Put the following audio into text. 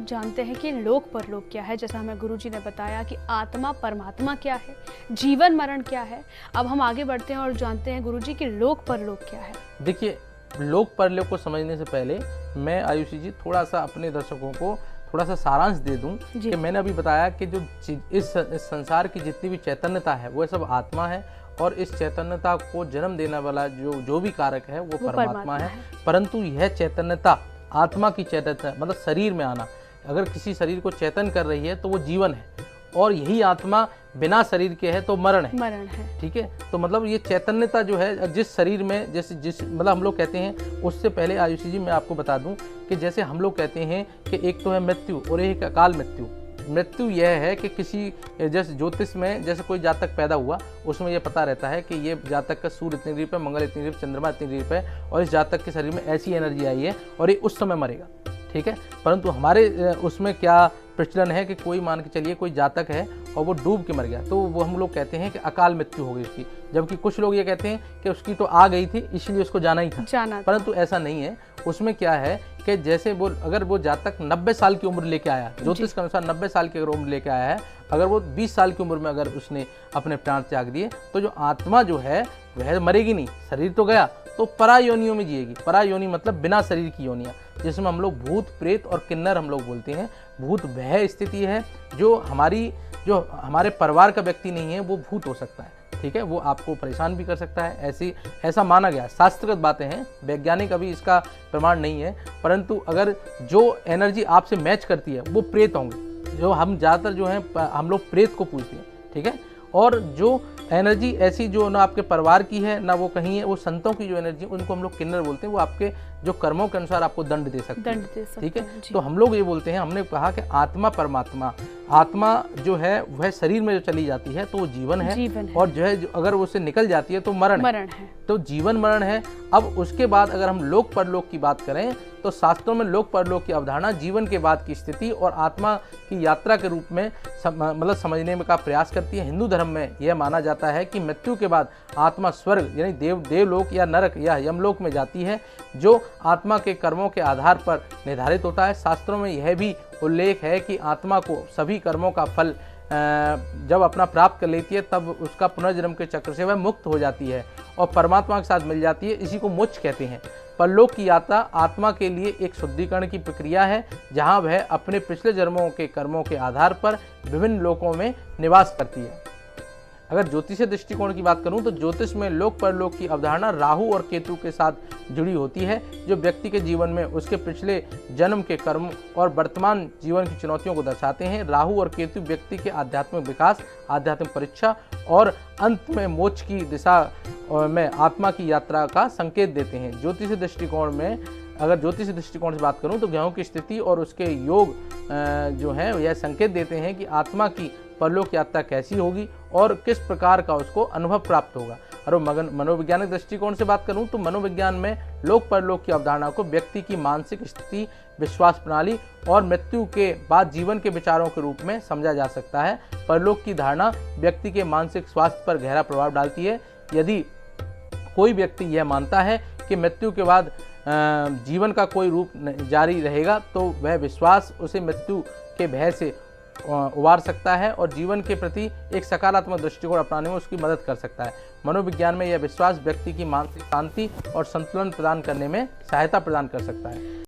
हम जानते हैं कि लोक परलोक क्या है, जैसा हमें गुरुजी ने बताया कि आत्मा परमात्मा क्या है, जीवन मरण क्या है। अब हम आगे बढ़ते हैं और जानते हैं गुरुजी कि लोक परलोक क्या है। देखिए, लोक परलोक को समझने से पहले मैं आयुषी जी थोड़ा सा अपने दर्शकों को थोड़ा सा सारांश दे दूं कि मैंने अभी बताया कि जो इस संसार की जितनी भी चैतन्यता है वह सब आत्मा है, और इस चैतन्यता को जन्म देने वाला जो भी कारक है वो परमात्मा है। परंतु यह चैतन्यता, आत्मा की चैतन्यता मतलब शरीर में आना, अगर किसी शरीर को चैतन कर रही है तो वो जीवन है, और यही आत्मा बिना शरीर के है तो मरण है। ठीक है, तो मतलब ये चैतन्यता जो है जिस शरीर में जिस मतलब हम लोग कहते हैं, उससे पहले आयुषी जी मैं आपको बता दूं कि जैसे हम लोग कहते हैं कि एक तो है मृत्यु और एक अकाल मृत्यु। मृत्यु यह है कि किसी जैसे ज्योतिष में जैसे कोई जातक पैदा हुआ, उसमें यह पता रहता है कि ये जातक का सूर्य इतनी डिग्री पे, मंगल इतनी डिग्री पे, चंद्रमा इतनी डिग्री पे, और इस जातक के शरीर में ऐसी एनर्जी आई है और ये उस समय मरेगा। ठीक है, परंतु हमारे उसमें क्या प्रचलन है कि कोई मान के चलिए कोई जातक है और वो डूब के मर गया, तो वो हम लोग कहते हैं कि अकाल मृत्यु हो गई उसकी, जबकि कुछ लोग ये कहते हैं कि उसकी तो आ गई थी इसलिए उसको जाना ही था। परंतु ऐसा नहीं है। उसमें क्या है कि जैसे वो अगर वो जातक 90 साल की उम्र लेके आया, ज्योतिष के अनुसार 90 साल की अगर उम्र लेके आया है, अगर वो 20 साल की उम्र में अगर उसने अपने प्राण त्याग दिए, तो जो आत्मा जो है वह मरेगी नहीं, शरीर तो गया, तो परा योनियों में जिएगी। परा योनि मतलब बिना शरीर की योनियाँ, जिसमें हम लोग भूत प्रेत और किन्नर हम लोग बोलते हैं। भूत वह स्थिति है जो हमारे परिवार का व्यक्ति नहीं है, वो भूत हो सकता है। ठीक है, वो आपको परेशान भी कर सकता है, ऐसा माना गया, शास्त्रगत बातें हैं, वैज्ञानिक अभी इसका प्रमाण नहीं है। परंतु अगर जो एनर्जी आपसे मैच करती है वो प्रेत होंगे, जो हम ज़्यादातर जो है हम लोग प्रेत को पूछते हैं। ठीक है, और जो एनर्जी ऐसी जो ना आपके परिवार की है ना वो कहीं है, वो संतों की जो एनर्जी उनको हम लोग किन्नर बोलते हैं, वो आपके जो कर्मों के अनुसार आपको दंड दे सकते हैं। ठीक है, तो हम लोग ये बोलते हैं, हमने कहा कि आत्मा परमात्मा, आत्मा जो है वह शरीर में जो चली जाती है तो वो जीवन है, और जो है अगर उससे निकल जाती है तो मरण है। तो जीवन मरण है। अब उसके बाद अगर हम लोक परलोक की बात करें तो शास्त्रों में लोक परलोक की अवधारणा जीवन के बाद की स्थिति और आत्मा की यात्रा के रूप में मतलब समझने का प्रयास करती है। हिंदू धर्म में यह माना जाता है कि मृत्यु के बाद आत्मा स्वर्ग यानी देवलोक या नरक या यमलोक में जाती है, जो आत्मा के कर्मों के आधार पर निर्धारित होता है। शास्त्रों में यह भी उल्लेख है कि आत्मा को सभी कर्मों का फल जब अपना प्राप्त कर लेती है तब उसका पुनर्जन्म के चक्र से वह मुक्त हो जाती है और परमात्मा के साथ मिल जाती है। इसी को मोक्ष कहते हैं। परलोक की यात्रा आत्मा के लिए एक शुद्धिकरण की प्रक्रिया है, जहां वह अपने पिछले जन्मों के कर्मों के आधार पर विभिन्न लोकों में निवास करती है। अगर ज्योतिषीय दृष्टिकोण की बात करूं तो ज्योतिष में लोक परलोक की अवधारणा राहु और केतु के साथ जुड़ी होती है, जो व्यक्ति के जीवन में उसके पिछले जन्म के कर्म और वर्तमान जीवन की चुनौतियों को दर्शाते हैं। राहु और केतु व्यक्ति के आध्यात्मिक विकास, आध्यात्मिक परीक्षा और अंत में मोक्ष की दिशा में आत्मा की यात्रा का संकेत देते हैं। ज्योतिषीय दृष्टिकोण में अगर ज्योतिषीय दृष्टिकोण से बात करूं तो ग्रहों की स्थिति और उसके योग जो है यह संकेत देते हैं कि आत्मा की परलोक यात्रा कैसी होगी और किस प्रकार का उसको अनुभव प्राप्त होगा। और मनोवैज्ञानिक दृष्टिकोण से बात करूं तो मनोविज्ञान में लोक परलोक की अवधारणा को व्यक्ति की मानसिक स्थिति, विश्वास प्रणाली और मृत्यु के बाद जीवन के विचारों के रूप में समझा जा सकता है। परलोक की धारणा व्यक्ति के मानसिक स्वास्थ्य पर गहरा प्रभाव डालती है। यदि कोई व्यक्ति यह मानता है कि मृत्यु के बाद जीवन का कोई रूप जारी रहेगा तो वह विश्वास उसे मृत्यु के भय से उबार सकता है और जीवन के प्रति एक सकारात्मक दृष्टिकोण अपनाने में उसकी मदद कर सकता है। मनोविज्ञान में यह विश्वास व्यक्ति की मानसिक शांति और संतुलन प्रदान करने में सहायता प्रदान कर सकता है।